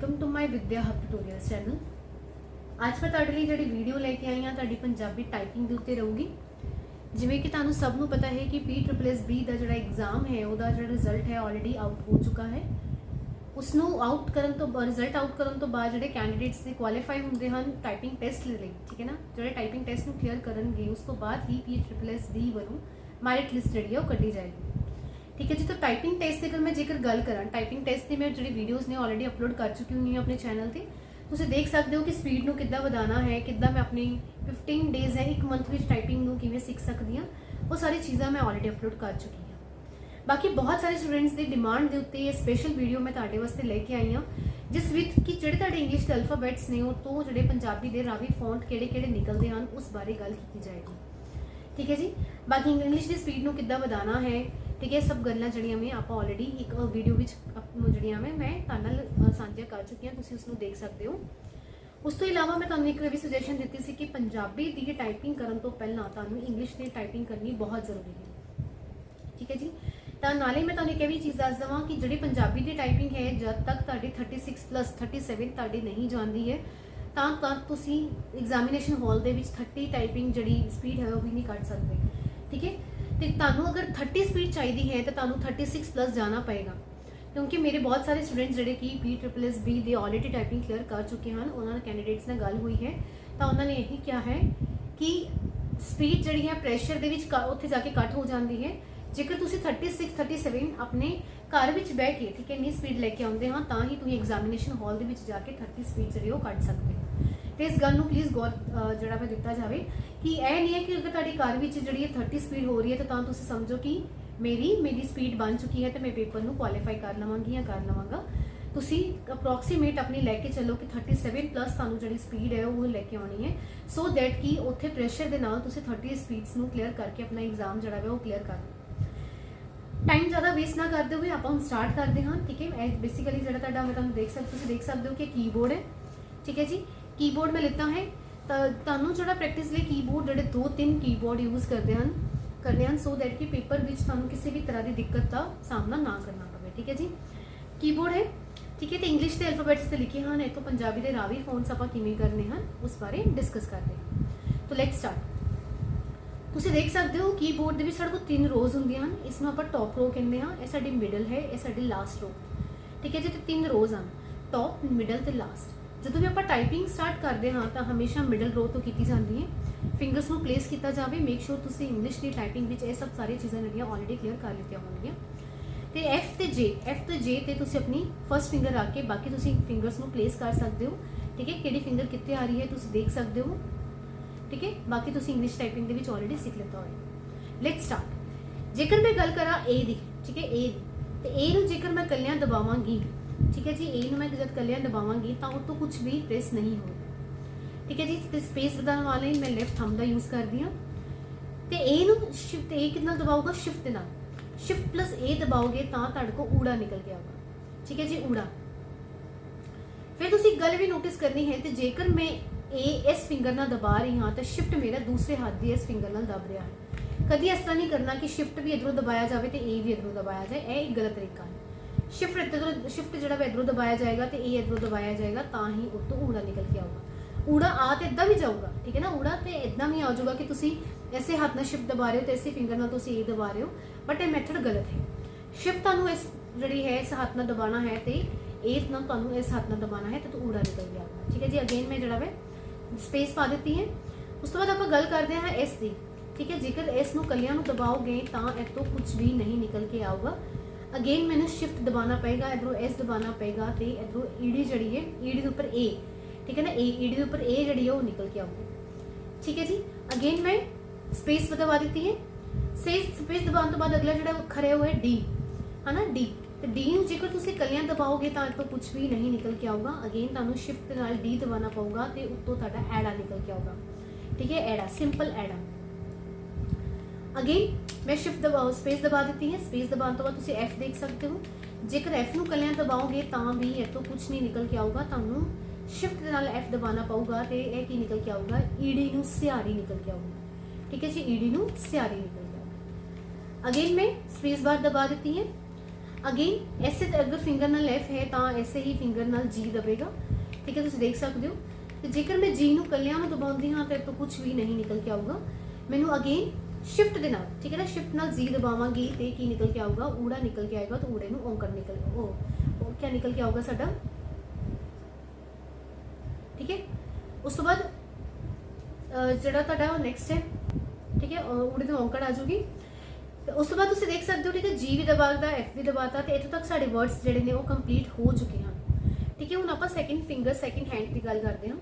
Welcome to my Vidya hub tutorials channel. आज मैं ਤੁਹਾਡੇ ਲਈ ਜਿਹੜੀ ਵੀਡੀਓ ਲੈ ਕੇ ਆਈ ਹਾਂ ਤੁਹਾਡੀ ਪੰਜਾਬੀ ਟਾਈਪਿੰਗ ਦੇ ਉੱਤੇ ਰਹੂਗੀ। ਜਿਵੇਂ ਕਿ ਤੁਹਾਨੂੰ ਸਭ ਨੂੰ ਪਤਾ ਹੈ ਕਿ PSSB ਦਾ ਜਿਹੜਾ ਐਗਜ਼ਾਮ ਹੈ ਉਹਦਾ ਜਿਹੜਾ ਰਿਜ਼ਲਟ ਹੈ ਆਲਰੇਡੀ ਆਊਟ ਹੋ ਚੁੱਕਾ ਹੈ। ਉਸ ਨੂੰ ਆਊਟ ਕਰਨ ਤੋਂ ਬਾਅਦ ਰਿਜ਼ਲਟ ਆਊਟ ਕਰਨ ਤੋਂ ਬਾਅਦ ਜਿਹੜੇ ਕੈਂਡੀਡੇਟਸ ਨੇ ਕੁਆਲੀਫਾਈ ਹੁੰਦੇ ਹਨ ਟਾਈਪਿੰਗ ਟੈਸਟ ਲਈ, ਠੀਕ ਹੈ ਨਾ, ਜਿਹੜੇ ਟਾਈਪਿੰਗ ਟੈਸਟ ਨੂੰ ਕਲੀਅਰ ਕਰਨਗੇ ਉਸ ਤੋਂ ਬਾਅਦ ਹੀ PSSB ਵੱਲੋਂ ਮੈਰਿਟ ਲਿਸਟ ਜਿਹੜੀ ਹੈ ਉਹ ਕੱਢੀ ਜਾਏਗੀ। ठीक है जी। तो टाइपिंग टेस्ट की अगर मैं जेकर गल करा टाइपिंग टेस्ट की मैं जी वीडियोज़ ने ऑलरेडी अपलोड कर चुकी हुई अपने चैनल पर। तुम देख सकते हो कि स्पीड में किद्दां वधाना है, किद्दां मैं अपनी 15 डेज़ है 1 मंथ में टाइपिंग किवें सीख सकती हाँ, वो सारी चीज़ां मैं ऑलरेडी अपलोड कर चुकी हाँ। बाकी बहुत सारे स्टूडेंट्स की डिमांड के उत्ते ये स्पेशल वीडियो मैं तुहाडे वास्ते लेके आई हाँ, जिस विच कि जिहड़े तुहाडे इंग्लिश के अल्फाबैट्स ने वो तो जिहड़े पंजाबी के रावी फॉन्ट किहड़े निकलते हैं उस बारे गल की जाएगी। ठीक है जी। बाकी इंग्लिश की स्पीड में किद्दां वधाना है, ठीक है, सब गल्लां जड़ियां मैं आप ऑलरेडी एक वीडियो विच जड़ियां मैं तुहाडे नाल साझा कर चुकी हाँ, तुसीं उसनूं देख सकते हो। उस तो इलावा मैं तुहानूं एक भी सुजैशन दित्ती सी कि पंजाबी की टाइपिंग करन तो पहलां तुहानूं इंग्लिश की टाइपिंग करनी बहुत जरूरी है। ठीक है जी। तो नाले मैं तुहानूं एक भी चीज़ दस देवां कि जिहड़ी पंजाबी की टाइपिंग है जब तक तुहाडी 36+37 तुहाडी नहीं जाती है तो तुसीं एग्जामिनेशन हॉल दे विच 30 टाइपिंग जिहड़ी स्पीड है वो भी नहीं कट सकते। ठीक है। तो तुहानूं अगर 30 स्पीड चाहिए है तो तुहानूं 36+ जाना पएगा, क्योंकि मेरे बहुत सारे स्टूडेंट्स जिहड़े कि PSSB they already typing clear कर चुके हैं, उन्होंने कैंडिडेट्स नाल गल हुई है तो उन्होंने यही कहा है कि स्पीड जिहड़ी है प्रैशर दे विच उत्थे जाके कट हो जाती है। जेकर तुसीं 36-37 अपने घर विच बह के, ठीक है, इन्नी स्पीड लैके आउंदे हाँ तां ही तुसीं एग्जामिनेशन हॉल दे विच जाके 30 स्पीड जिहड़ी वो कट सकते हो। तो इस गल नूं प्लीज़ गौर जिहड़ा मैं दिता जाए कि यह नहीं है कि अगर तुहाडी कार विच जिहड़ी 30 स्पीड हो रही है तो तुसीं समझो कि मेरी स्पीड बन चुकी है तो मैं पेपर नूं क्वालीफाई कर लवांगी या कर लवांगा। तुसीं अप्रोक्सीमेट अपनी लैके चलो कि 37+ तुहानूं जिहड़ी स्पीड है वो लैके आउणी है, सो दैट कि उत्थे प्रैशर दे नाल तुसीं 30 स्पीड्स नूं क्लीयर करके अपना एग्जाम जिहड़ा है वो क्लीयर कर टाइम ज़्यादा वेस्ट ना करते हुए आप स्टार्ट करते हैं। ठीक है। बेसिकली जो मैं तुम देख सकते हो कि कीबोर्ड है। ठीक है जी। कीबोर्ड में लेता है तो जो प्रैक्टिस लिए कीबोर्ड जो 2-3 कीबोर्ड यूज़ करते हैं सो दैट कि पेपर में तुम किसी भी तरह की दिक्कत का सामना ना करना पवे। ठीक है जी। कीबोर्ड है। ठीक है। तो इंग्लिश के अल्फाबैट्स से लिखे हैं, तो पंजाबी के रावी फोन्स आप किमें करने हैं उस बारे डिस्कस करते हैं। तो लेट्स स्टार्ट। तुसीं देख सकते हो कीबोर्ड के साढ़े को 3 रोज़ होंगे हैं, इसमें आप टॉप रो कहते हैं, यह साडी मिडल है, यह साडी लास्ट रो। ठीक है जी। तो 3 रोज़ हैं, टॉप मिडल तो लास्ट। जो भी आप टाइपिंग स्टार्ट करते हाँ तो हमेशा मिडल रो तो की जाती है, फिंगर्स को प्लेस किया जाए। मेक श्योर तुसीं इंग्लिश की टाइपिंग में यह सब सारी चीज़ां जिहड़ियां ऑलरेडी क्लीयर कर लित्तियां होणगियां। तो एफ तो जे ते तुसीं अपनी फर्स्ट फिंगर रख के बाकी तुसीं फिंगर्स को प्लेस कर सकते हो। ठीक है। किहड़ी फिंगर कित्थे आ रही है तुसीं देख सकते हो। ठीक है। बाकी तुसीं इंग्लिश टाइपिंग दे विच ऑलरेडी सीख लिता हो। Let's start. जेकर मैं गल करा ए दी, ठीक है, ए तो ए नूं जेकर मैं कलियां दबावांगी, ठीक है जी, ए नूं मैं जब कलियां दबावांगी तो उस तो कुछ भी प्रेस नहीं होगा। ठीक है जी। तो स्पेस बताने वाले मैं लेफ्ट थंब का यूज़ करती हाँ। तो ए नूं शिफ्ट ए कितना दबाऊगा, शिफ्ट नाल, शिफ्ट प्लस ए दबाओगे तो तुहाडे को ऊड़ा निकल के आऊगा। ठीक है जी, ऊड़ा। फिर तुसीं गल भी नोटिस करनी है, तो जेकर मैं ए इस फिंगर नाल दबा रही हाँ तो शिफ्ट मेरा दूसरे हाथ की इस फिंगर नाल दब रहा है। कभी इस तरह नहीं करना कि शिफ्ट भी इधरों दबाया जाए तो ए भी इधरों दबाया जाए, यह एक गलत तरीका है। शिफ्ट जो इधरों दबाया जाएगा तो ए इधरों दबाया जाएगा तो ही उस तो ऊड़ा निकल के आऊगा। ऊड़ा आ तो इदा भी जाऊगा, ठीक है ना, ऊड़ा तो इदा भी आ जाऊगा कि तुसीं ऐसे हाथ में शिफ्ट दबा रहे हो तो ऐसे फिंगर नाल तुसीं ए दबा रहे हो, बट यह मैथड गलत है। शिफ्ट तुहानूं इस जी है इस हाथ में दबाना है तो ए नाल तुहानूं इस हाथ में दबाना है तो ऊड़ा निकल के आऊगा। ठीक है जी। अगेन मैं जो स्पेस पा दी है। उस तो बाद आप गल करते हैं इस दी। ठीक है। जेकर इस नूं कलियां नूं दबाओगे तो इस तो कुछ भी नहीं निकल के आऊगा। अगेन मैंने शिफ्ट दबाना पेगा, इधरों एस दबाना पेगा तो इधरों ईडी जड़ी है, ईडी के उपर ए, ठीक है ना, ईडी के उपर ए जड़ी है वो निकल के आऊगी। ठीक है जी। अगेन मैं स्पेस दबा दी है। स्पेस दबाने तो बाद अगला जो खरे हुआ है डी, है ना, डी। तो डी में जेकर तुसीं कलियां दबाओगे तो तो कुछ भी नहीं निकल के आऊगा। अगेन तुहानूं शिफ्ट नाल डी दबाना पऊगा तो उत्तों तुहाडा एड़ा निकल के आऊगा। ठीक है, एड़ा, सिंपल एड़ा। अगेन मैं शिफ्ट स्पेस दबा दी है। स्पेस दबाने तो बाद तुसीं एफ देख सकते हो। जेकर एफ नूं कलियां दबाओगे तो भी इस तो कुछ नहीं निकल के आऊगा, तुहानूं शिफ्ट नाल एफ दबाना पऊगा तो यह की निकल के आऊगा, ईडी नूं सियारी निकल के आऊगा। ठीक है जी। ईडी नूं सियारी निकल के आऊगा। अगेन मैं स्पेस बार दबा दी है। अगेन ऐसे अगर फिंगर नाल एफ है तो ऐसे ही फिंगर नाल जी दबेगा, ठीक है, तुम देख सकते हो। तो जेकर मैं जी नू कलियां नू दबाउंदी हाँ तो कुछ भी नहीं निकल के आऊगा। मैनू अगेन शिफ्ट दे नाल, ठीक है ना, शिफ्ट नाल जी दबावांगी तो की निकल के आऊगा, ऊड़ा निकल के आएगा। तो ऊड़े नू औंकड़ निकल ओ क्या निकल के आऊगा साडा, ठीक है। उस तो बाद जिहड़ा तुहाडा नैक्सट है, ठीक है, ऊड़े तो औंकड़ आ जाऊगी। तो उस तो बाद तुसीं देख सकते हो, ठीक है, जी भी दबाता एफ भी दबाता, तो इत्थों तक साडे वर्ड्स जिहड़े ने वो कंप्लीट हो चुके हैं, ठीक है। हुण आपां सैकेंड फिंगर सैकेंड हैंड की गल करते हैं।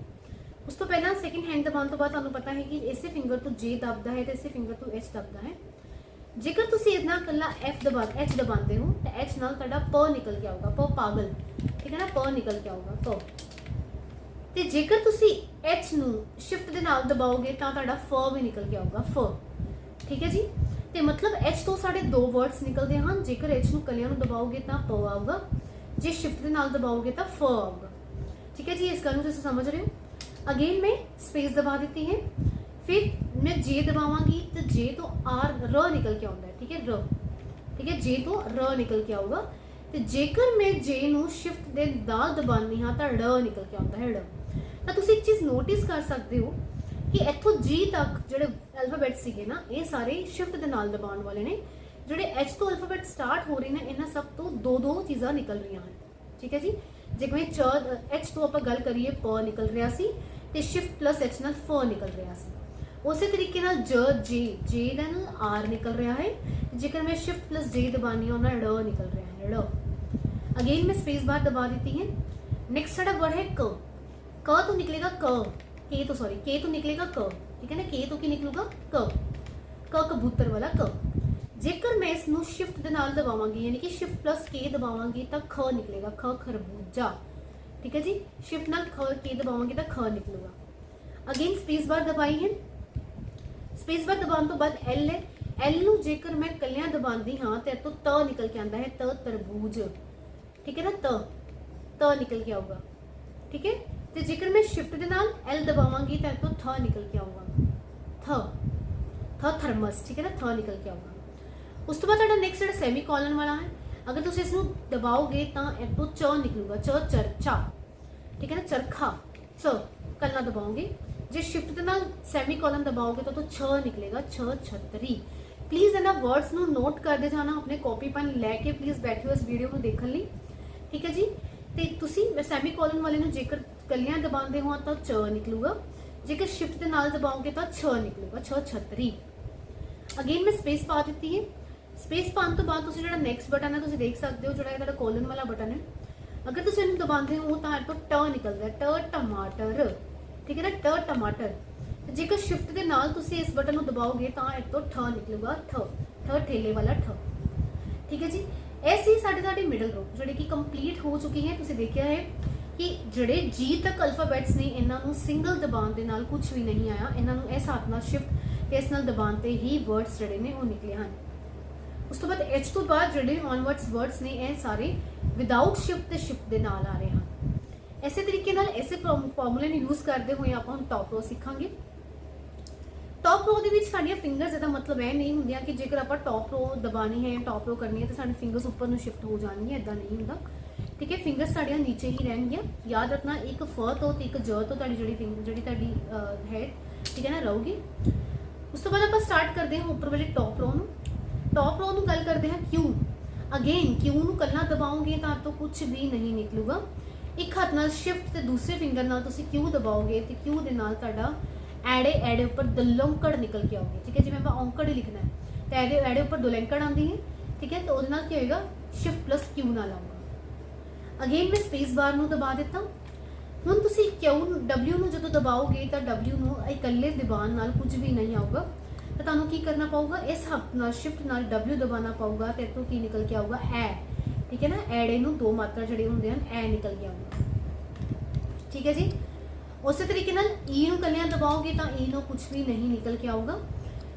उस तो पहला सैकेंड हैंड दबाने तो बाद तुहानूं पता है कि इसे फिंगर तो जे दबदा है तो इसे फिंगर तो एच दबदा है। जेकर तुसीं इस नाल कल्ला एफ दबा एच दबाते हो तो एच नाल तुहाडा प निकल के आऊगा, प पागल, ठीक है ना, प निकल के आऊगा प। ते जेकर तुसीं एच नू शिफ्ट दे नाल दबाओगे तो तुहाडा फ भी निकल के आऊगा, फ, ठीक है जी। तो मतलब एच तो साढ़े दो वर्ड्स निकलते हैं। जेकर एच नू कलियां नू दबाओगे तो प आऊगा, जे शिफ्ट दे नाल दबाओगे तो फ आऊगा, ठीक है जी। इस गल नू तुसीं समझ रहे हो। अगेन मैं स्पेस दबा दी है, फिर मैं जे दबावांगी तो जे तो आर र निकल के आउंदा है, ठीक है, र, ठीक है, जे तो र निकल के आऊगा। तो जेकर मैं जे नू शिफ्ट दे नाल दबानी हाँ तो ड़ निकल के आउंदा है, ड़। तो तुसीं एक चीज़ नोटिस कर सकते हो कि इत्थों जी तक जिहड़े अल्फाबैट सीगे ना ये सारे शिफ्ट दे नाल दबाउण वाले ने। जिहड़े एच तो अल्फाबैट स्टार्ट हो रहे हैं इन्हां सब तो दो दो चीज़ां निकल रही हैं, ठीक है जी। जे मैं च एच तो आपां गल करिए प निकल रहा सी ते शिफ्ट प्लस एच नाल फ निकल रहा सी। उस तरीके नाल जे नाल आर निकल रहा है। जेकर मैं शिफ्ट प्लस जे दबानी हूं ना ड़ निकल रहा है, ड़। अगेन मैं स्पेस बार दबा दी है। नेक्स्ट साडा वर्ड है क तो निकलेगा के तो निकलेगा क, ठीक है ना, के तो की निकलूगा क कबूतर वाला क। जेकर मैं इसनू शिफ्ट दे नाल दबावांगी यानी कि शिफ्ट प्लस के दबावांगी तो ख निकलेगा, ख खरबूजा, ठीक है जी। शिफ्ट नाल ख के दबावांगी तो ख निकलूगा। अगेन स्पेस बार दबाई है। स्पेस बार दबाने तो बाद एल है, एल नू जेकर मैं कलियां दबांदी हाँ तो त निकल के आंदा है, त तरबूज, ठीक है ना, त निकल के आऊगा, ठीक है। तो जेकर मैं शिफ्ट दे नाल एल दबावांगी तो थ निकल के आऊगा, थ थर्मस, ठीक है ना, थ निकल के आऊगा। उस तो बाद तुहाडा नेक्स्ट जिहड़ा सैमी कॉलन वाला है, अगर तुसीं इसनू दबाओगे तो इतों च निकलूगा, च चरचा, ठीक है ना, चरखा, च कलना दबाओगे। जे शिफ्ट दे नाल सैमी कॉलन दबाओगे तो छ निकलेगा, छ छतरी। प्लीज़ इन्हां वर्ड्स नू नोट करते जाना, अपने कॉपी पेन लैके प्लीज़ बैठे हो इस वीडियो को देखने लई, ठीक है जी। तो तुसीं सैमी कॉलन वाले नू जेकर कलियां दबाते हो तो च निकलूगा, जेकर शिफ्ट दे नाल दबाओगे तो छ निकलूगा, छ छतरी। अगेन मैं स्पेस पा दी है। स्पेस पाने तो बाद तुसीं जिहड़ा नैक्सट बटन है तुसीं देख सकते हो, जिहड़ा इहदा कॉलन वाला बटन है, अगर तुसीं इहनूं दबाते हो तो ट निकलदा है, ट टमाटर, ठीक है ना, ट टमाटर। जेकर शिफ्ट दे नाल तुसीं इस बटन नूं दबाओगे तो इतों ठ निकलूगा, ठ ठेले वाला ठ, ठीक है जी। ऐसे ही साढ़े मिडल रो जिहड़ी कि कंप्लीट हो चुकी है। तुसीं देखिया है कि जिहड़े जी तक अल्फाबैट्स ने इन्हां नूं सिंगल दबाण दे नाल कुछ भी नहीं आया, इन्हां नूं इस हाथ नाल शिफ्ट ते इस नाल दबाण ते ही वर्ड्स जिहड़े ने वो निकले हैं। उस तो बाद एच तो बाद जिहड़े ऑनवर्ड्स वर्ड्स ने ये सारे विदाउट शिफ्ट ते शिफ्ट दे नाल आ रहे हैं। इसे तरीके नाल इसे फॉर्मूले नूं यूज़ करते हुए आपां हुण टॉप रो सीखांगे। टॉप रो दे विच साडियां फिंगर्स दा मतलब यह नहीं हुंदिया कि जेकर आपां टॉप रो दबानी है टॉप रो करनी है तो साडी फिंगर्स ऊपर नूं शिफ्ट हो जाएंगी, इदां नहीं हुंदा, ठीक है। फिंगर्स साडियां नीचे ही रहणगियां। याद रखना एक फ तो एक ज तो तुहाडी जिहड़ी तुहाडी है, ठीक है ना, रहूगी। उस तो बाद आपां स्टार्ट करते हैं ऊपर वाले टॉप रो नूं। टॉप रो नूं गल करते हैं क्यू। अगेन क्यू नूं कल्ला दबाओगे तो कुछ भी नहीं निकलूगा। एक हाथ नाल शिफ्ट ते दूसरे फिंगर नाल तुसीं क्यू दबाओगे तो क्यू दे नाल तुहाडा एड़े उपर दलौंकड़ निकल के आओगे, ठीक है। जिवें आपां औंकड़ ही लिखना है तो एड़े उपर दुलैंकड़ आती है, ठीक है। तो उहदे नाल की होएगा शिफ्ट प्लस क्यू नाल आऊगा। अगेन मैं स्पेस बार नूं दबा दिता। हुण तुसीं क्यू डबल्यू नूं जदों दबाओगे तो डबल्यू नूं इकल्ले दबाण नाल कुछ भी नहीं आऊगा। तो तुहानूं की करना पऊगा, इस हाथ नाल शिफ्ट नाल डबल्यू दबाना पऊगा तो इतों की निकल के आऊगा ए, ठीक है ना। एड़े नूं दो मात्रा जिहड़े हुंदे हन ए निकल के आऊगा, ठीक है जी। उस तरीके नाल ई नूं कलियां दबाओगे तो ई नूं कुछ भी नहीं निकल के आऊगा।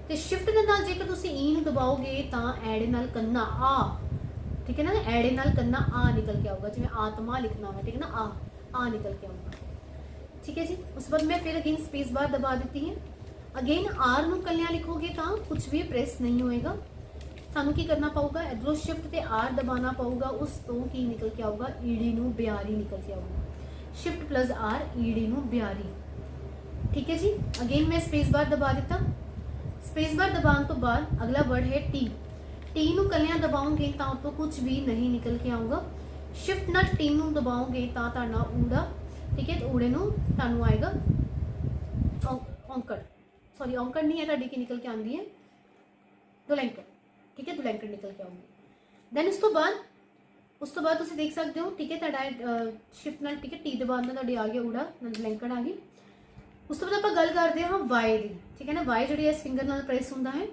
तो शिफ्ट दे नाल जेकर तुसीं ई नूं दबाओगे तो एड़े नाल कन्ना आ, ठीक है ना, एड़े नाल कन्ना आ निकल के आऊगा। जिवें आत्मा लिखना होगा, ठीक है ना, आ निकल के आऊगा, ठीक है जी। उस बाद मैं फिर अगेन स्पेस बार दबा दी है। अगेन आर नूं कलियां लिखोगे तो कुछ भी प्रेस नहीं होएगा। ਸਾਨੂੰ ਕੀ ਕਰਨਾ ਪਊਗਾ, ਇਧਰੋਂ ਸ਼ਿਫਟ ਤੇ ਆਰ ਦਬਾਉਣਾ ਪਊਗਾ, ਉਸ ਤੋਂ ਕੀ ਨਿਕਲ ਕੇ ਆਊਗਾ, ਈਡੀ ਨੂੰ ਬਿਆਰੀ ਨਿਕਲ ਕੇ ਆਊਗਾ। ਸ਼ਿਫਟ ਪਲੱਸ ਆਰ ਈਡੀ ਨੂੰ ਬਿਆਰੀ। ਠੀਕ ਹੈ ਜੀ। ਅਗੇਨ ਮੈਂ ਸਪੇਸ ਬਾਰ ਦਬਾ ਦਿੱਤਾ। ਸਪੇਸ ਬਾਰ ਦਬਾਉਣ ਤੋਂ ਬਾਅਦ ਅਗਲਾ ਵਰਡ ਹੈ ਟੀ। ਟੀ ਨੂੰ ਕੱਲਿਆਂ ਦਬਾਉਂਗੇ ਤਾਂ ਉਤੋਂ ਕੁਝ ਵੀ ਨਹੀਂ ਨਿਕਲ ਕੇ ਆਊਗਾ। ਸ਼ਿਫਟ ਨਾਲ ਟੀ ਨੂੰ ਦਬਾਉਂਗੇ ਤਾਂ ਤੁਹਾਡਾ ਊੜਾ, ਠੀਕ ਹੈ, ਊੜੇ ਨੂੰ ਤੁਹਾਨੂੰ ਆਏਗਾ ਔਂਕੜ, ਸੌਰੀ ਔਂਕੜ ਨਹੀਂ ਹੈ ਤੁਹਾਡੀ, ਕੀ ਨਿਕਲ ਕੇ ਆਉਂਦੀ ਹੈ, ਦੁਲੈਂਕੜ। ਠੀਕ ਹੈ, ਦੁਲੈਂਕੜ ਨਿਕਲ ਕੇ ਆਉਂਗੀ। ਦੈਨ ਉਸ ਤੋਂ ਬਾਅਦ ਤੁਸੀਂ ਦੇਖ ਸਕਦੇ ਹੋ, ਠੀਕ ਹੈ, ਤੁਹਾਡਾ ਸ਼ਿਫਟ ਨਾਲ, ਠੀਕ ਹੈ, ਟੀ ਦਬਾਉਣ ਦਾ ਤੁਹਾਡੀ ਆ ਗਿਆ ਊੜਾ, ਦੁਲੈਂਕੜ ਆ ਗਈ। ਉਸ ਤੋਂ ਬਾਅਦ ਆਪਾਂ ਗੱਲ ਕਰਦੇ ਹਾਂ ਵਾਈ ਦੀ। ਠੀਕ ਹੈ ਨਾ, ਵਾਈ ਜਿਹੜੀ ਇਸ ਫਿੰਗਰ ਨਾਲ ਪ੍ਰੈਸ ਹੁੰਦਾ ਹੈ।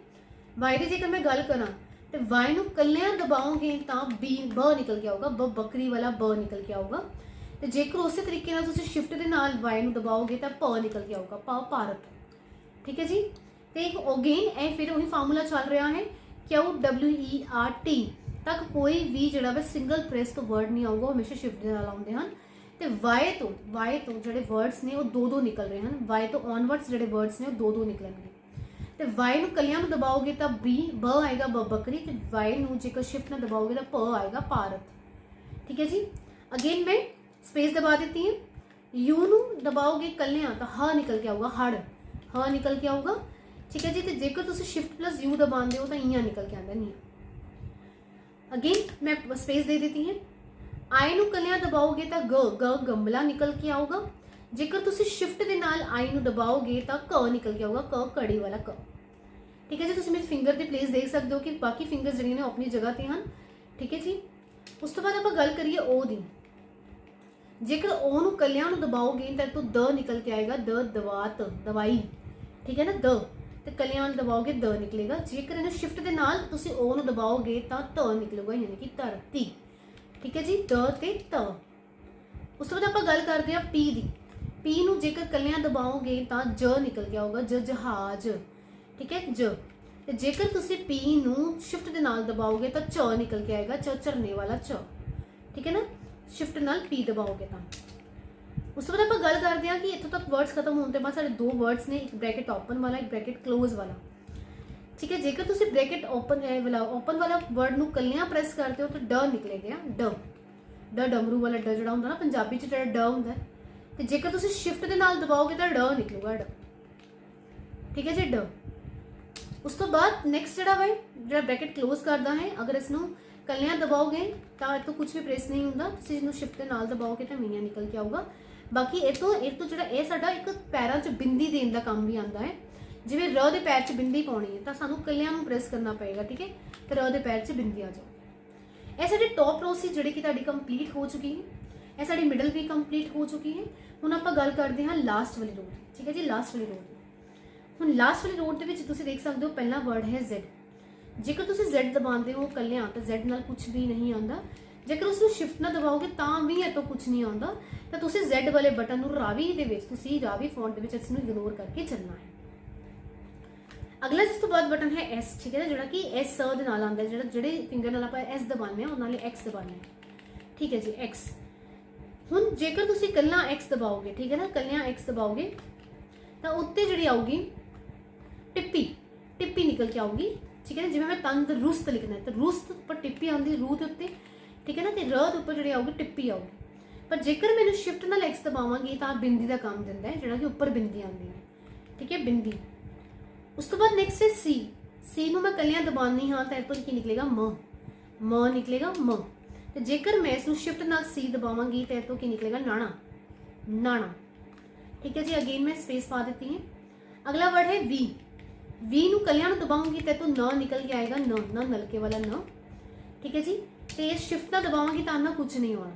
ਵਾਈ ਦੀ ਜੇਕਰ ਮੈਂ ਗੱਲ ਕਰਾਂ ਤੇ ਵਾਈ ਨੂੰ ਕੱਲਿਆਂ ਦਬਾਓਗੇ ਤਾਂ ਬੀ ਬ ਨਿਕਲ ਕੇ ਆਊਗਾ, ਬ ਬੱਕਰੀ ਵਾਲਾ ਬ ਨਿਕਲ ਕੇ ਆਊਗਾ। ਤੇ ਜੇਕਰ ਉਸੇ ਤਰੀਕੇ ਨਾਲ ਤੁਸੀਂ ਸ਼ਿਫਟ ਦੇ ਨਾਲ ਵਾਈ ਨੂੰ ਦਬਾਓਗੇ ਤਾਂ ਪ ਨਿਕਲ ਕੇ ਆਊਗਾ, ਪ ਭਾਰਤ। ਠੀਕ ਹੈ ਜੀ। ਤੇ ਅਗੇਨ ਇਹ ਫਿਰ ਉਹੀ ਫਾਰਮੂਲਾ ਚੱਲ ਰਿਹਾ ਹੈ, QWERT ਤੱਕ ਕੋਈ ਵੀ ਜਿਹੜਾ ਵਾ ਸਿੰਗਲ ਪ੍ਰੈਸ ਤੋਂ ਵਰਡ ਨਹੀਂ ਆਊਗਾ, ਹਮੇਸ਼ਾ ਸ਼ਿਫਟ ਦੇ ਨਾਲ ਆਉਂਦੇ ਹਨ। ਤੇ ਵਾਈ ਤੋਂ ਜਿਹੜੇ ਵਰਡਸ ਨੇ ਉਹ ਦੋ ਨਿਕਲ ਰਹੇ ਹਨ। ਵਾਈ ਤੋਂ ਔਨਵਰਡਸ ਜਿਹੜੇ ਵਰਡਸ ਨੇ ਉਹ ਦੋ ਨਿਕਲਣਗੇ। ਤੇ ਵਾਈ ਨੂੰ ਕੱਲਿਆਂ ਨੂੰ ਦਬਾਓਗੇ ਤਾਂ ਬ ਆਏਗਾ, ਬ ਬੱਕਰੀ। ਤੇ ਵਾਈ ਨੂੰ ਜੇਕਰ ਸ਼ਿਫਟ ਨਾਲ ਦਬਾਓਗੇ ਤਾਂ ਪ ਆਏਗਾ, ਭਾਰਤ। ਠੀਕ ਹੈ ਜੀ। ਅਗੇਨ ਮੈਂ ਸਪੇਸ ਦਬਾ ਦਿੱਤੀ ਹੈ। ਯੂ ਨੂੰ ਦਬਾਓਗੇ ਕੱਲਿਆਂ ਤਾਂ ਹ ਨਿਕਲ ਕੇ ਆਊਗਾ, ਹੜ, ਹ ਨਿਕਲ ਕੇ ਆਊਗਾ। ਠੀਕ ਹੈ ਜੀ। ਤੇ ਜੇਕਰ ਤੁਸੀਂ ਸ਼ਿਫਟ ਪਲੱਸ ਯੂ ਦਬਾਉਂਦੇ ਹੋ ਤਾਂ ਇਆਂ ਨਿਕਲ ਕੇ ਆਉਂਦਾ, ਨਹੀਂ। ਅਗੇਨ ਮੈਂ ਸਪੇਸ ਦੇ ਦਿੱਤੀ ਹੈ। ਆਈ ਨੂੰ ਕੱਲਿਆਂ ਦਬਾਓਗੇ ਤਾਂ ਗ ਗਮਲਾ ਨਿਕਲ ਕੇ ਆਊਗਾ। ਜੇਕਰ ਤੁਸੀਂ ਸ਼ਿਫਟ ਦੇ ਨਾਲ ਆਈ ਨੂੰ ਦਬਾਓਗੇ ਤਾਂ ਕ ਨਿਕਲ ਕੇ ਆਊਗਾ, ਕ ਕੜੀ ਵਾਲਾ ਕ। ਠੀਕ ਹੈ ਜੀ। ਤੁਸੀਂ ਮੇਰੇ ਫਿੰਗਰ ਦੀ ਪਲੇਸ ਦੇਖ ਸਕਦੇ ਹੋ ਕਿ ਬਾਕੀ ਫਿੰਗਰਸ ਜਿਹੜੀਆਂ ਨੇ ਆਪਣੀ ਜਗ੍ਹਾ ਤੇ ਹਨ। ਠੀਕ ਹੈ ਜੀ। ਉਸ ਤੋਂ ਬਾਅਦ ਆਪਾਂ ਗੱਲ ਕਰੀਏ ਓ ਦੀ। ਜੇਕਰ ਓ ਨੂੰ ਕੱਲਿਆਂ ਨੂੰ ਦਬਾਓਗੇ ਤਾਂ ਤੋਂ ਦ ਨਿਕਲ ਕੇ ਆਏਗਾ, ਦਵਾਤ, ਦਵਾਈ। ਠੀਕ ਹੈ ਨਾ, ਦ। ਤੇ ਕੱਲਿਆਂ ਨੂੰ ਦਬਾਓਗੇ ਦ ਨਿਕਲੇਗਾ। ਜੇਕਰ ਇਹਨੂੰ ਸ਼ਿਫਟ ਦੇ ਨਾਲ ਤੁਸੀਂ ਓ ਨੂੰ ਦਬਾਓਗੇ ਤਾਂ ਤ ਨਿਕਲੇਗਾ, ਯਾਨੀ ਕਿ ਧਰਤੀ। ਠੀਕ ਹੈ ਜੀ, ਦ ਤੇ ਤ। ਉਸ ਤੋਂ ਬਾਅਦ ਆਪਾਂ ਗੱਲ ਕਰਦੇ ਹਾਂ ਪੀ ਦੀ। ਪੀ ਨੂੰ ਜੇਕਰ ਕੱਲਿਆਂ ਦਬਾਓਗੇ ਤਾਂ ਜ ਨਿਕਲ ਕੇ ਆਊਗਾ, ਜਹਾਜ਼। ਠੀਕ ਹੈ, ਜ। ਤੇ ਜੇਕਰ ਤੁਸੀਂ ਪੀ ਨੂੰ ਸ਼ਿਫਟ ਦੇ ਨਾਲ ਦਬਾਓਗੇ ਤਾਂ ਚ ਨਿਕਲ ਕੇ ਆਏਗਾ, ਝਰਨੇ ਵਾਲਾ ਚ। ਠੀਕ ਹੈ ਨਾ, ਸ਼ਿਫਟ ਨਾਲ ਪੀ ਦਬਾਓਗੇ ਤਾਂ। ਉਸ ਤੋਂ ਬਾਅਦ ਆਪਾਂ ਗੱਲ ਕਰਦੇ ਹਾਂ ਕਿ ਇੱਥੋਂ ਤੱਕ ਵਰਡਸ ਖਤਮ ਹੋਣ ਤੋਂ ਬਾਅਦ ਸਾਡੇ ਦੋ ਵਰਡਸ ਨੇ, ਇੱਕ ਬ੍ਰੈਕਟ ਓਪਨ ਵਾਲਾ, ਇੱਕ ਬ੍ਰੈਕਟ ਕਲੋਜ਼ ਵਾਲਾ। ਠੀਕ ਹੈ। ਜੇਕਰ ਤੁਸੀਂ ਬ੍ਰੈਕਟ ਓਪਨ ਵਾਲਾ ਵਰਡ ਨੂੰ ਕੱਲਿਆਂ ਪ੍ਰੈਸ ਕਰਦੇ ਹੋ ਤਾਂ ਡ ਨਿਕਲੇਗਾ, ਡ ਡਮਰੂ ਵਾਲਾ ਡ ਜਿਹੜਾ ਹੁੰਦਾ ਨਾ ਪੰਜਾਬੀ 'ਚ ਜਿਹੜਾ ਡ ਹੁੰਦਾ। ਤੇ ਜੇਕਰ ਤੁਸੀਂ ਸ਼ਿਫਟ ਦੇ ਨਾਲ ਦਬਾਓਗੇ ਤਾਂ ਡ ਨਿਕਲੂਗਾ, ਡ। ਠੀਕ ਹੈ ਜੀ, ਡ। ਉਸ ਤੋਂ ਬਾਅਦ ਨੈਕਸਟ ਜਿਹੜਾ ਬ੍ਰੈਕਟ ਕਲੋਜ਼ ਕਰਦਾ ਹੈ, ਅਗਰ ਇਸ ਨੂੰ ਕੱਲਿਆਂ ਦਬਾਓਗੇ ਤਾਂ ਇਹ ਤੋਂ ਕੁਝ ਵੀ ਪ੍ਰੈਸ ਨਹੀਂ ਹੁੰਦਾ। ਤੁਸੀਂ ਇਹਨੂੰ ਸ਼ਿਫਟ ਦੇ ਨਾਲ ਦਬਾਓਗੇ ਤਾਂ ਮੀਆਂ ਨਿਕਲ ਕੇ ਆਊਗਾ। ਬਾਕੀ ਇਹ ਤੋਂ ਜਿਹੜਾ ਇਹ ਸਾਡਾ ਇੱਕ ਪੈਰਾਂ 'ਚ ਬਿੰਦੀ ਦੇਣ ਦਾ ਕੰਮ ਵੀ ਆਉਂਦਾ ਹੈ। ਜਿਵੇਂ ਰ ਦੇ ਪੈਰ 'ਚ ਬਿੰਦੀ ਪਾਉਣੀ ਹੈ ਤਾਂ ਸਾਨੂੰ ਕੱਲਿਆਂ ਨੂੰ ਪ੍ਰੈਸ ਕਰਨਾ ਪਏਗਾ। ਠੀਕ ਹੈ, ਤੇ ਰ ਦੇ ਪੈਰ 'ਚ ਬਿੰਦੀ ਆ ਜਾਓ। ਇਹ ਸਾਡੀ ਟੌਪ ਰੋ ਸੀ ਜਿਹੜੀ ਕਿ ਤੁਹਾਡੀ ਕੰਪਲੀਟ ਹੋ ਚੁੱਕੀ ਹੈ। ਇਹ ਸਾਡੀ ਮਿਡਲ ਵੀ ਕੰਪਲੀਟ ਹੋ ਚੁੱਕੀ ਹੈ। ਹੁਣ ਆਪਾਂ ਗੱਲ ਕਰਦੇ ਹਾਂ ਲਾਸਟ ਵਾਲੀ ਰੋ ਦੀ। ਠੀਕ ਹੈ ਜੀ, ਲਾਸਟ ਵਾਲੀ ਰੋ ਦੀ। ਹੁਣ ਲਾਸਟ ਵਾਲੀ ਰੋ ਦੇ ਵਿੱਚ ਤੁਸੀਂ ਦੇਖ ਸਕਦੇ ਹੋ ਪਹਿਲਾ ਵਰਡ ਹੈ Z। ਜੇਕਰ ਤੁਸੀਂ Z ਦਬਾਉਂਦੇ ਹੋ ਕੱਲਿਆਂ ਤਾਂ Z ਨਾਲ ਕੁਝ ਵੀ ਨਹੀਂ ਆਉਂਦਾ। ਜੇਕਰ ਉਸ ਨੂੰ ਸ਼ਿਫਟ ਨਾਲ ਦਬਾਓਗੇ ਤਾਂ ਵੀ ਇਹ ਤੋਂ ਕੁਝ ਨਹੀਂ ਆਉਂਦਾ। ਤਾਂ ਤੁਸੀਂ Z ਵਾਲੇ ਬਟਨ ਨੂੰ ਰਾਵੀ ਦੇ ਵਿੱਚ, ਤੁਸੀਂ ਰਾਵੀ ਫੌਂਟ ਦੇ ਵਿੱਚ ਇਸ ਨੂੰ ਇਗਨੋਰ ਕਰਕੇ ਚੱਲਣਾ ਹੈ। ਅਗਲਾ ਜਿਸ ਤੋਂ ਬਾਅਦ ਬਟਨ ਹੈ S। ਠੀਕ ਹੈ, ਜਿਹੜਾ ਕਿ S ਦੇ ਨਾਲ ਆਉਂਦਾ, ਜਿਹੜੇ ਫਿੰਗਰ ਨਾਲ ਆਪਾਂ S ਦਬਾਉਂਦੇ ਹਾਂ ਉਹਨਾਂ ਲਈ X ਦਬਾਉਂਦੇ ਹਾਂ। ਠੀਕ ਹੈ ਜੀ, X। ਹੁਣ ਜੇਕਰ ਤੁਸੀਂ ਕੱਲਾ X ਦਬਾਓਗੇ, ਠੀਕ ਹੈ ਨਾ, ਕੱਲਿਆਂ X ਦਬਾਓਗੇ ਤਾਂ ਉੱਤੇ ਜਿਹੜੀ ਆਊਗੀ ਟਿੱਪੀ ਨਿਕਲ ਕੇ ਆਊਗੀ। ਠੀਕ ਹੈ ਨਾ, ਜਿਵੇਂ ਮੈਂ ਤੰਦਰੁਸਤ ਲਿਖਣਾ ਹੈ ਤਾਂ ਰੁਸਤ ਉੱਪਰ ਟਿੱਪੀ ਆਉਂਦੀ, ਰੂ ਦੇ ਉੱਤੇ। ਠੀਕ ਹੈ ਨਾ, ਤੇ ਰ ਦੇ ਉੱਪਰ ਜਿਹੜੀ ਆਊਗੀ ਟਿੱਪੀ ਆਊਗੀ। ਪਰ ਜੇਕਰ ਮੈਨੂੰ ਸ਼ਿਫਟ ਨਾਲ X ਦਬਾਵਾਂਗੀ ਤਾਂ ਬਿੰਦੀ ਦਾ ਕੰਮ ਦਿੰਦਾ ਹੈ, ਜਿਹੜਾ ਕਿ ਉੱਪਰ ਬਿੰਦੀ ਆਉਂਦੀ ਹੈ। ਠੀਕ ਹੈ, ਬਿੰਦੀ। ਉਸ ਤੋਂ ਬਾਅਦ ਨੈਕਸਟ ਹੈ ਸੀ ਨੂੰ ਮੈਂ ਕੱਲਿਆਂ ਦਬਾਉਂਦੀ ਹਾਂ ਤਾਂ ਇਹ ਤੋਂ ਕੀ ਨਿਕਲੇਗਾ, ਮ ਨਿਕਲੇਗਾ, ਮ। ਤੇ ਜੇਕਰ ਮੈਂ ਇਸ ਨੂੰ ਸ਼ਿਫਟ ਨਾਲ ਸੀ ਦਬਾਵਾਂਗੀ ਤਾਂ ਇਹ ਤੋਂ ਕੀ ਨਿਕਲੇਗਾ, ਨਾਣਾ। ਠੀਕ ਹੈ ਜੀ। ਅਗੇਨ ਮੈਂ ਸਪੇਸ ਪਾ ਦਿੱਤੀ ਹੈ। ਅਗਲਾ ਵਰਡ ਹੈ ਵੀ ਨੂੰ ਕੱਲਿਆਂ ਨੂੰ ਦਬਾਉਂਗੀ ਤਾਂ ਇਹ ਤੋਂ ਨ ਨਿਕਲ ਕੇ ਆਏਗਾ, ਨ ਨਲਕੇ ਵਾਲਾ ਨ। ਠੀਕ ਹੈ ਜੀ। ਤੇ ਇਸ ਸ਼ਿਫਟ ਨਾਲ ਦਬਾਵਾਂਗੀ ਤਾਂ ਨਾ ਕੁਝ ਨਹੀਂ ਹੋਣਾ।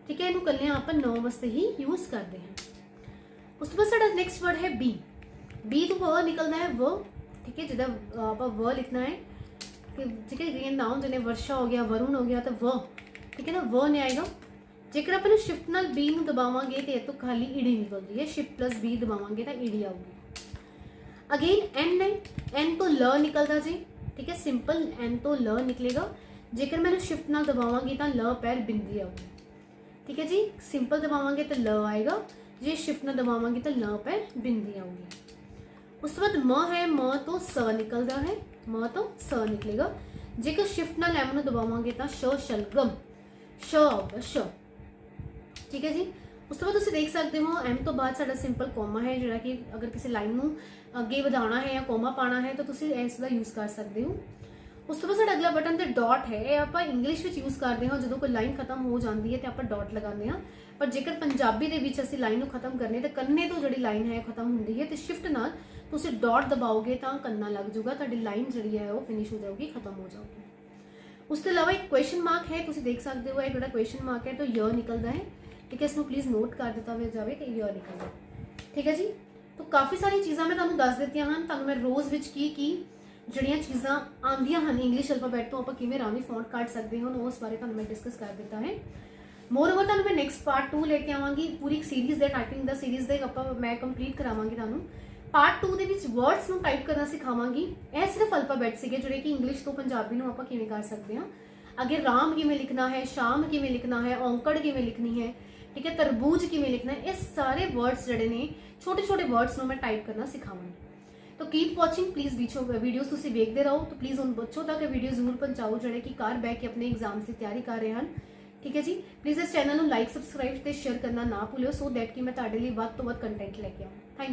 ਠੀਕ ਹੈ, ਇਹਨੂੰ ਕੱਲਿਆਂ ਆਪਾਂ ਨ ਵਾਸਤੇ ਹੀ ਯੂਜ਼ ਕਰਦੇ ਹਾਂ। ਉਸ ਤੋਂ ਬਾਅਦ ਸਾਡਾ ਨੈਕਸਟ ਵਰਡ ਹੈ ਬੀ ਤੋਂ ਵ ਨਿਕਲਦਾ ਹੈ, ਵ। ਠੀਕ ਹੈ, ਜਿੱਦਾਂ ਆਪਾਂ ਵ ਲਿਖਣਾ ਹੈ ਕਿ ਠੀਕ ਹੈ, ਗ੍ਰੀਨ ਨਾउन ਜਿਵੇਂ ਵਰਸ਼ਾ ਹੋ ਗਿਆ, ਵਰੁਣ ਹੋ ਗਿਆ ਤਾਂ ਵ। ਠੀਕ ਹੈ ਨਾ, ਵ ਨੇ ਆਏਗਾ। ਜੇਕਰ ਆਪਾਂ ਨੂੰ ਸ਼ਿਫਟ ਨਾਲ ਬੀ ਨੂੰ ਦਬਾਵਾਂਗੇ ਤੇ ਇਹ ਤੋਂ ਖਾਲੀ ਈਡੀ ਨਿਕਲਦੀ ਹੈ। ਸ਼ਿਫਟ ਪਲੱਸ ਬੀ ਦਬਾਵਾਂਗੇ ਤਾਂ ਈਡੀ ਆਊਗੀ। ਅਗੇਨ ਐਨ ਹੈ, ਐਨ ਤੋਂ ਲ ਨਿਕਲਦਾ ਜੀ। ਠੀਕ ਹੈ, ਸਿੰਪਲ ਐਨ ਤੋਂ ਲ ਨਿਕਲੇਗਾ। ਜੇਕਰ ਮੈਂ ਇਹਨੂੰ ਸ਼ਿਫਟ ਨਾਲ ਦਬਾਵਾਂਗੀ ਤਾਂ ਲ ਪੈਰ ਬਿੰਦੀ ਆਊਗੀ। ਠੀਕ ਹੈ ਜੀ, ਸਿੰਪਲ ਦਬਾਵਾਂਗੇ ਤਾਂ ਲ ਆਏਗਾ, ਜੇ ਸ਼ਿਫਟ ਨਾਲ ਦਬਾਵਾਂਗੇ ਤਾਂ ਲ ਪੈਰ ਬਿੰਦੀ ਆਊਗੀ। ਉਸ ਤੋਂ ਬਾਅਦ ਮ ਹੈ, ਮ ਤੋਂ ਸ ਨਿਕਲਦਾ ਹੈ, ਮ ਤੋਂ ਸ ਨਿਕਲੇਗਾ। ਜੇਕਰ ਸ਼ਿਫਟ ਨਾਲ ਐਮ ਨੂੰ ਦਬਾਵਾਂਗੇ ਤਾਂ ਸ਼ਲਗਮ, ਸ਼ ਆਊਗਾ, ਸ਼। ਠੀਕ ਹੈ ਜੀ। ਉਸ ਤੋਂ ਬਾਅਦ ਤੁਸੀਂ ਦੇਖ ਸਕਦੇ ਹੋ ਐਮ ਤੋਂ ਬਾਅਦ ਸਾਡਾ ਸਿੰਪਲ ਕੋਮਾ ਹੈ, ਜਿਹੜਾ ਕਿ ਅਗਰ ਕਿਸੇ ਲਾਈਨ ਨੂੰ ਅੱਗੇ ਵਧਾਉਣਾ ਹੈ ਜਾਂ ਕੋਮਾ ਪਾਉਣਾ ਹੈ ਤਾਂ ਤੁਸੀਂ ਇਸ ਦਾ ਯੂਜ਼ ਕਰ ਸਕਦੇ ਹੋ। ਉਸ ਤੋਂ ਬਾਅਦ ਸਾਡਾ ਅਗਲਾ ਬਟਨ ਤੇ ਡਾਟ ਹੈ। ਇਹ ਆਪਾਂ ਇੰਗਲਿਸ਼ ਵਿੱਚ ਯੂਜ਼ ਕਰਦੇ ਹਾਂ ਜਦੋਂ ਕੋਈ ਲਾਈਨ ਖਤਮ ਹੋ ਜਾਂਦੀ ਹੈ ਤੇ ਆਪਾਂ ਡਾਟ ਲਗਾਉਂਦੇ ਹਾਂ, ਪਰ ਜੇਕਰ ਪੰਜਾਬੀ ਦੇ ਵਿੱਚ ਅਸੀਂ ਲਾਈਨ ਨੂੰ ਖਤਮ ਕਰਨੀ ਤਾਂ ਕੰਨੇ ਤੋਂ ਜਿਹੜੀ ਲਾਈਨ ਹੈ ਖਤਮ ਹੁੰਦੀ ਹੈ ਤੇ ਸ਼ਿਫਟ ਨਾਲ ਤੁਸੀਂ ਡਾਟ ਦਬਾਓਗੇ ਤਾਂ ਕੰਨਾ ਲੱਗ ਜਾਊਗਾ, ਤੁਹਾਡੀ ਲਾਈਨ ਜਿਹੜੀ ਹੈ ਉਹ ਫਿਨਿਸ਼ ਹੋ ਜਾਊਗੀ, ਖਤਮ ਹੋ ਜਾਊਗੀ। ਉਸ ਤੋਂ ਇਲਾਵਾ ਇੱਕ ਕੁਐਸਚਨ ਮਾਰਕ ਹੈ, ਤੁਸੀਂ ਦੇਖ ਸਕਦੇ ਹੋ ਇਹ ਜਿਹੜਾ ਕੁਐਸਚਨ ਮਾਰਕ ਹੈ ਤਾਂ य ਨਿਕਲਦਾ ਹੈ। ਠੀਕ ਹੈ, इसमें प्लीज़ नोट कर दिता जाए कि य निकलदा। ठीक है जी। तो काफ़ी सारी चीज़ां मैं तुहानूं दस दित्तियां हन, तुहानूं मैं रोज़ विच की ਜਿਹੜੀਆਂ ਚੀਜ਼ਾਂ ਆਉਂਦੀਆਂ ਹਨ ਇੰਗਲਿਸ਼ ਅਲਫਾਬੈਟ ਤੋਂ ਆਪਾਂ ਕਿਵੇਂ ਰਾਵੀ ਫੌਂਟ ਕੱਢ ਸਕਦੇ ਹਾਂ ਉਸ ਬਾਰੇ ਤੁਹਾਨੂੰ ਮੈਂ ਡਿਸਕਸ ਕਰ ਦਿੱਤਾ ਹੈ। ਮੋਰਓਵਰ ਤੁਹਾਨੂੰ ਮੈਂ ਨੈਕਸਟ ਪਾਰਟ 2 ਲੈ ਕੇ ਆਵਾਂਗੀ, ਪੂਰੀ ਇੱਕ ਸੀਰੀਜ਼ ਦੇ ਟਾਈਪਿੰਗ ਦਾ ਸੀਰੀਜ਼ ਦੇ ਆਪਾਂ ਮੈਂ ਕੰਪਲੀਟ ਕਰਾਵਾਂਗੀ ਤੁਹਾਨੂੰ। ਪਾਰਟ 2 ਦੇ ਵਿੱਚ ਵਰਡਸ ਨੂੰ ਟਾਈਪ ਕਰਨਾ ਸਿਖਾਵਾਂਗੀ। ਇਹ ਸਿਰਫ ਅਲਫਾਬੈਟ ਸੀਗੇ ਜਿਹੜੇ ਕਿ ਇੰਗਲਿਸ਼ ਤੋਂ ਪੰਜਾਬੀ ਨੂੰ ਆਪਾਂ ਕਿਵੇਂ ਕਰ ਸਕਦੇ ਹਾਂ। ਅੱਗੇ ਰਾਮ ਕਿਵੇਂ ਲਿਖਣਾ ਹੈ, ਸ਼ਾਮ ਕਿਵੇਂ ਲਿਖਣਾ ਹੈ, ਔਂਕੜ ਕਿਵੇਂ ਲਿਖਣੀ ਹੈ, ठीक है, तरबूज किवें लिखना है, ये सारे वर्ड्स जड़े ने छोटे छोटे वर्ड्स में मैं टाइप करना सिखावांगी। तो कीप वॉचिंग प्लीज़, वीडियोस तुसीं वेखदे रहो। तो प्लीज़ उन बच्चों तक वीडियो जरूर पहुँचाओ जिहड़े कि घर बह के अपने एग्जाम्स की तैयारी कर रहे हैं। ठीक है जी। प्लीज़ इस चैनल को लाइक सबसक्राइब ते शेयर करना ना भूलियो, सो दैट कि मैं तुहाडे लई वध तों वध कंटेंट लैके आवां। Thank you.